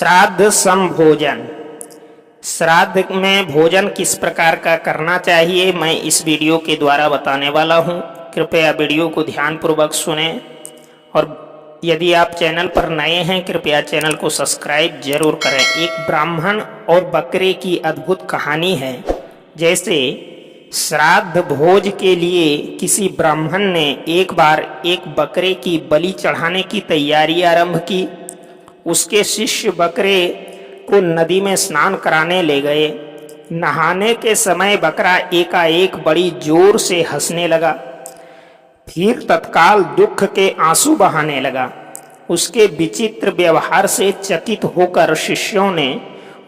श्राद्ध संभोजन। श्राद्ध में भोजन किस प्रकार का करना चाहिए, मैं इस वीडियो के द्वारा बताने वाला हूं। कृपया वीडियो को ध्यानपूर्वक सुनें और यदि आप चैनल पर नए हैं कृपया चैनल को सब्सक्राइब जरूर करें। एक ब्राह्मण और बकरे की अद्भुत कहानी है। जैसे श्राद्ध भोज के लिए किसी ब्राह्मण ने एक बार एक बकरे की बलि चढ़ाने की तैयारी आरंभ की। उसके शिष्य बकरे को नदी में स्नान कराने ले गए। नहाने के समय बकरा एकाएक बड़ी जोर से हंसने लगा, फिर तत्काल दुख के आंसू बहाने लगा। उसके विचित्र व्यवहार से चकित होकर शिष्यों ने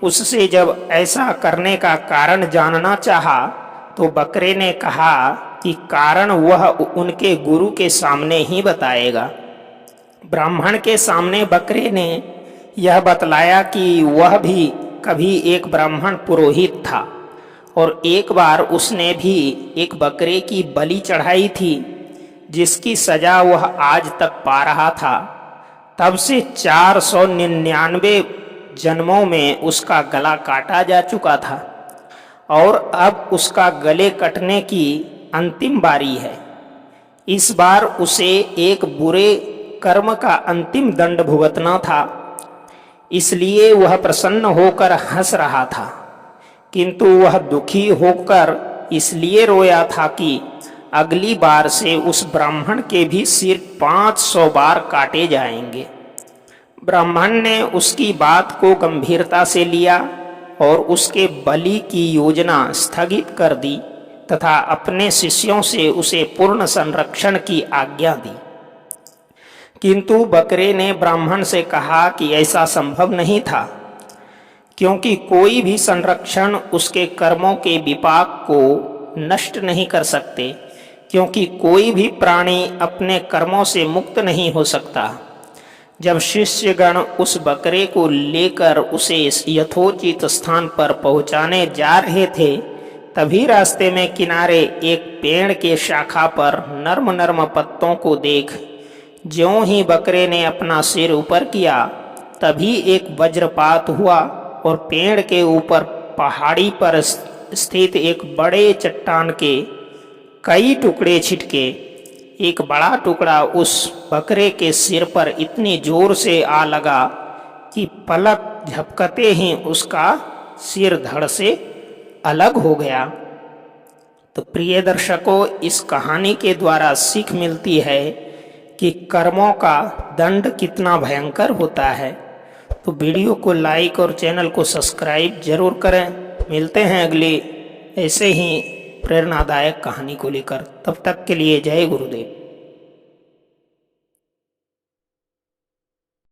उससे जब ऐसा करने का कारण जानना चाहा तो बकरे ने कहा कि कारण वह उनके गुरु के सामने ही बताएगा। ब्राह्मण के सामने बकरे ने यह बतलाया कि वह भी कभी एक ब्राह्मण पुरोहित था और एक बार उसने भी एक बकरे की बलि चढ़ाई थी जिसकी सजा वह आज तक पा रहा था। तब से 499 जन्मों में उसका गला काटा जा चुका था और अब उसका गले कटने की अंतिम बारी है। इस बार उसे एक बुरे कर्म का अंतिम दंड भुगतना था, इसलिए वह प्रसन्न होकर हंस रहा था, किंतु वह दुखी होकर इसलिए रोया था कि अगली बार से उस ब्राह्मण के भी सिर 500 बार काटे जाएंगे। ब्राह्मण ने उसकी बात को गंभीरता से लिया और उसके बलि की योजना स्थगित कर दी तथा अपने शिष्यों से उसे पूर्ण संरक्षण की आज्ञा दी। किंतु बकरे ने ब्राह्मण से कहा कि ऐसा संभव नहीं था, क्योंकि कोई भी संरक्षण उसके कर्मों के विपाक को नष्ट नहीं कर सकते, क्योंकि कोई भी प्राणी अपने कर्मों से मुक्त नहीं हो सकता। जब शिष्यगण उस बकरे को लेकर उसे यथोचित स्थान पर पहुंचाने जा रहे थे, तभी रास्ते में किनारे एक पेड़ के शाखा पर नर्म नर्म पत्तों को देख ज्यों ही बकरे ने अपना सिर ऊपर किया तभी एक वज्रपात हुआ और पेड़ के ऊपर पहाड़ी पर स्थित एक बड़े चट्टान के कई टुकड़े छिटके। एक बड़ा टुकड़ा उस बकरे के सिर पर इतनी जोर से आ लगा कि पलक झपकते ही उसका सिर धड़ से अलग हो गया। तो प्रिय दर्शकों, इस कहानी के द्वारा सीख मिलती है कि कर्मों का दंड कितना भयंकर होता है। तो वीडियो को लाइक और चैनल को सब्सक्राइब जरूर करें। मिलते हैं अगली ऐसे ही प्रेरणादायक कहानी को लेकर। तब तक के लिए जय गुरुदेव।